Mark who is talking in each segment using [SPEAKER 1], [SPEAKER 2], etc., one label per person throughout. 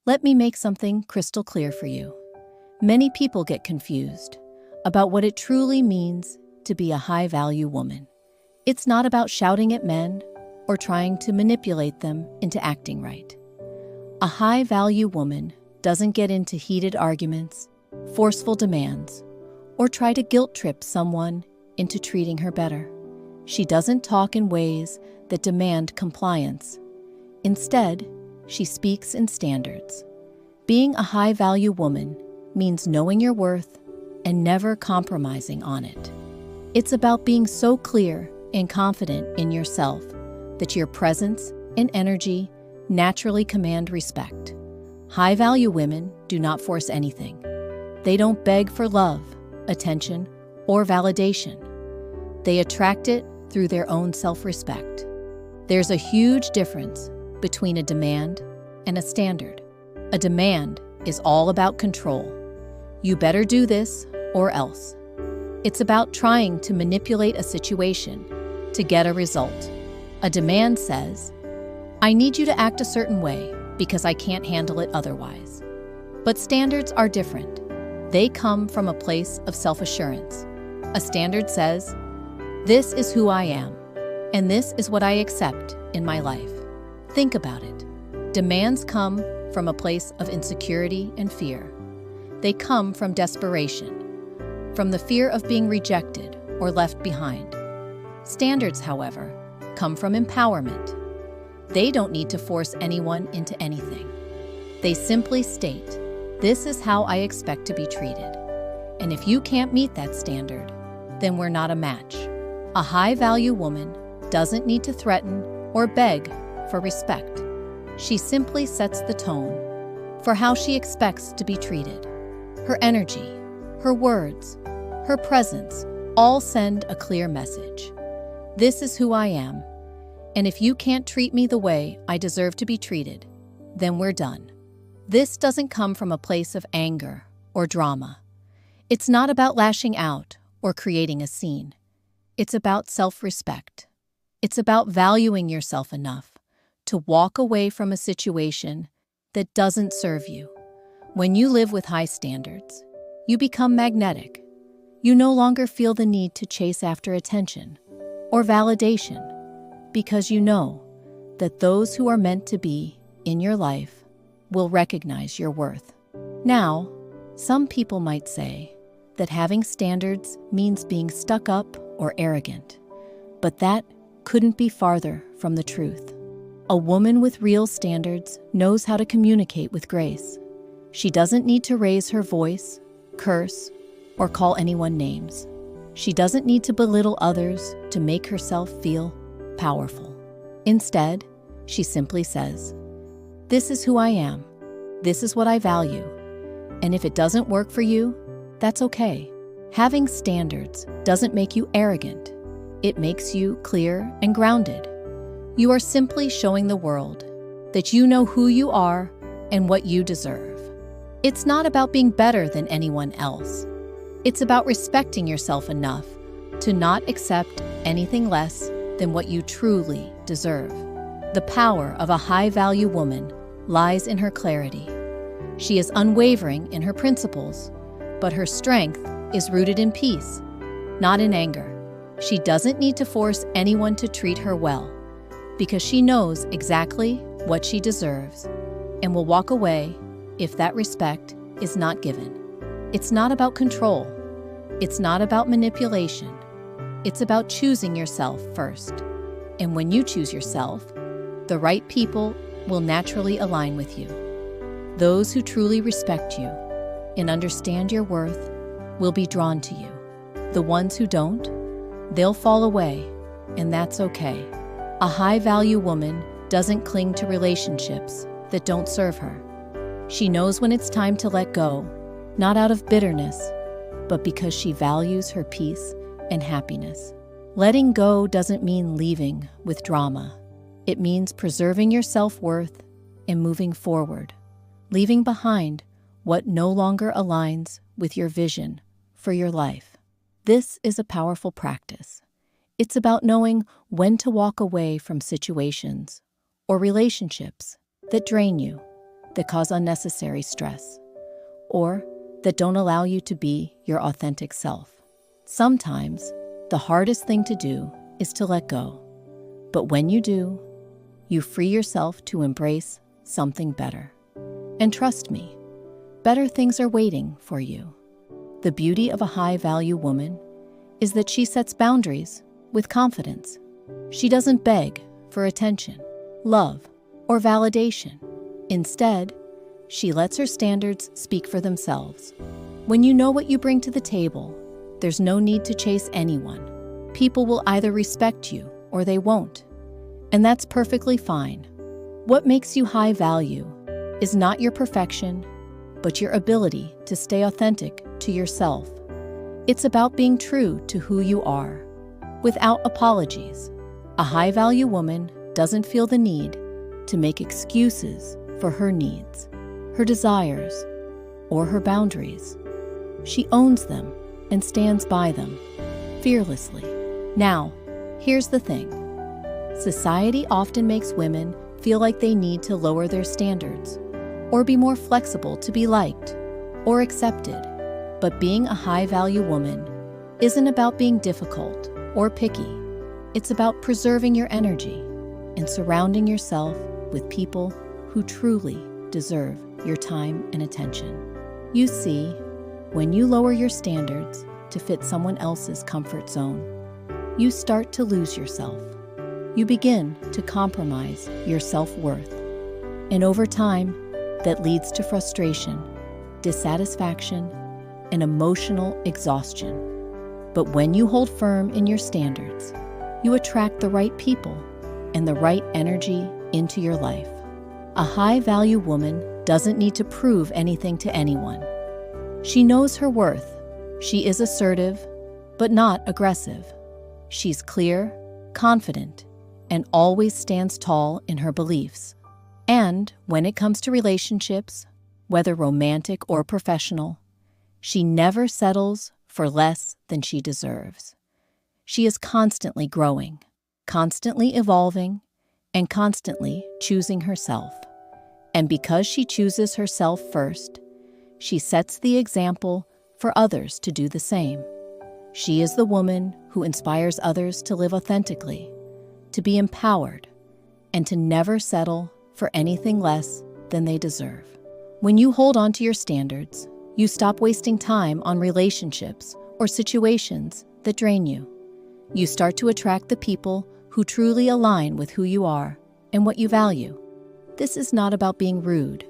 [SPEAKER 1] Let me make something crystal clear for you. Many people get confused about what it truly means to be a high-value woman. It's not about shouting at men or trying to manipulate them into acting right. A high-value woman doesn't get into heated arguments, forceful demands, or try to guilt-trip someone into treating her better. She doesn't talk in ways that demand compliance. Instead, she speaks in standards. Being a high-value woman means knowing your worth and never compromising on it. It's about being so clear and confident in yourself that your presence and energy naturally command respect. High-value women do not force anything. They don't beg for love, attention, or validation. They attract it through their own self-respect. There's a huge difference between a demand and a standard. A demand is all about control. You better do this or else. It's about trying to manipulate a situation to get a result. A demand says, I need you to act a certain way because I can't handle it otherwise. But standards are different. They come from a place of self-assurance. A standard says, this is who I am, and this is what I accept in my life. Think about it. Demands come from a place of insecurity and fear. They come from desperation, from the fear of being rejected or left behind. Standards, however, come from empowerment. They don't need to force anyone into anything. They simply state, this is how I expect to be treated. And if you can't meet that standard, then we're not a match. A high-value woman doesn't need to threaten or beg for respect. She simply sets the tone for how she expects to be treated. Her energy, her words, her presence all send a clear message. This is who I am, and if you can't treat me the way I deserve to be treated, then we're done. This doesn't come from a place of anger or drama. It's not about lashing out or creating a scene. It's about self-respect. It's about valuing yourself enough to walk away from a situation that doesn't serve you. When you live with high standards, you become magnetic. You no longer feel the need to chase after attention or validation because you know that those who are meant to be in your life will recognize your worth. Now, some people might say that having standards means being stuck up or arrogant, but that couldn't be farther from the truth. A woman with real standards knows how to communicate with grace. She doesn't need to raise her voice, curse, or call anyone names. She doesn't need to belittle others to make herself feel powerful. Instead, she simply says, this is who I am. This is what I value. And if it doesn't work for you, that's okay. Having standards doesn't make you arrogant. It makes you clear and grounded. You are simply showing the world that you know who you are and what you deserve. It's not about being better than anyone else. It's about respecting yourself enough to not accept anything less than what you truly deserve. The power of a high-value woman lies in her clarity. She is unwavering in her principles, but her strength is rooted in peace, not in anger. She doesn't need to force anyone to treat her well, because she knows exactly what she deserves and will walk away if that respect is not given. It's not about control. It's not about manipulation. It's about choosing yourself first. And when you choose yourself, the right people will naturally align with you. Those who truly respect you and understand your worth will be drawn to you. The ones who don't, they'll fall away, and that's okay. A high-value woman doesn't cling to relationships that don't serve her. She knows when it's time to let go, not out of bitterness, but because she values her peace and happiness. Letting go doesn't mean leaving with drama. It means preserving your self-worth and moving forward, leaving behind what no longer aligns with your vision for your life. This is a powerful practice. It's about knowing when to walk away from situations or relationships that drain you, that cause unnecessary stress, or that don't allow you to be your authentic self. Sometimes, the hardest thing to do is to let go. But when you do, you free yourself to embrace something better. And trust me, better things are waiting for you. The beauty of a high-value woman is that she sets boundaries with confidence. She doesn't beg for attention, love, or validation. Instead, she lets her standards speak for themselves. When you know what you bring to the table, there's no need to chase anyone. People will either respect you or they won't. And that's perfectly fine. What makes you high value is not your perfection, but your ability to stay authentic to yourself. It's about being true to who you are, without apologies. A high-value woman doesn't feel the need to make excuses for her needs, her desires, or her boundaries. She owns them and stands by them fearlessly. Now, here's the thing. Society often makes women feel like they need to lower their standards or be more flexible to be liked or accepted. But being a high-value woman isn't about being difficult or picky. It's about preserving your energy and surrounding yourself with people who truly deserve your time and attention. You see, when you lower your standards to fit someone else's comfort zone, you start to lose yourself. You begin to compromise your self-worth. And over time, that leads to frustration, dissatisfaction, and emotional exhaustion. But when you hold firm in your standards, you attract the right people and the right energy into your life. A high-value woman doesn't need to prove anything to anyone. She knows her worth. She is assertive, but not aggressive. She's clear, confident, and always stands tall in her beliefs. And when it comes to relationships, whether romantic or professional, she never settles for less than she deserves. She is constantly growing, constantly evolving, and constantly choosing herself. And because she chooses herself first, she sets the example for others to do the same. She is the woman who inspires others to live authentically, to be empowered, and to never settle for anything less than they deserve. When you hold on to your standards, you stop wasting time on relationships or situations that drain you. You start to attract the people who truly align with who you are and what you value. This is not about being rude.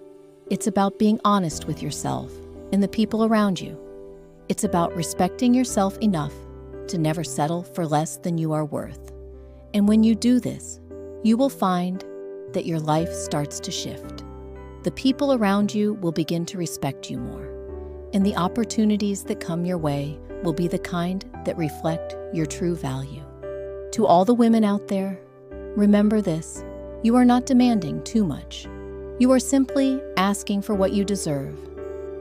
[SPEAKER 1] It's about being honest with yourself and the people around you. It's about respecting yourself enough to never settle for less than you are worth. And when you do this, you will find that your life starts to shift. The people around you will begin to respect you more, and the opportunities that come your way will be the kind that reflect your true value. To all the women out there, remember this: you are not demanding too much. You are simply asking for what you deserve.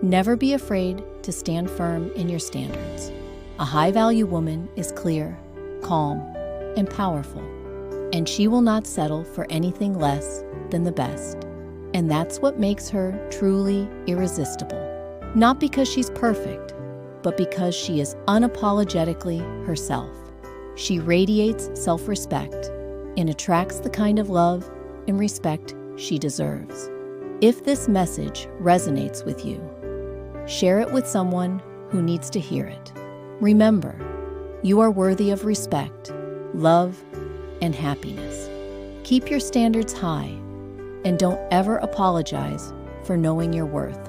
[SPEAKER 1] Never be afraid to stand firm in your standards. A high-value woman is clear, calm, and powerful, and she will not settle for anything less than the best. And that's what makes her truly irresistible. Not because she's perfect, but because she is unapologetically herself. She radiates self-respect and attracts the kind of love and respect she deserves. If this message resonates with you, share it with someone who needs to hear it. Remember, you are worthy of respect, love, and happiness. Keep your standards high and don't ever apologize for knowing your worth.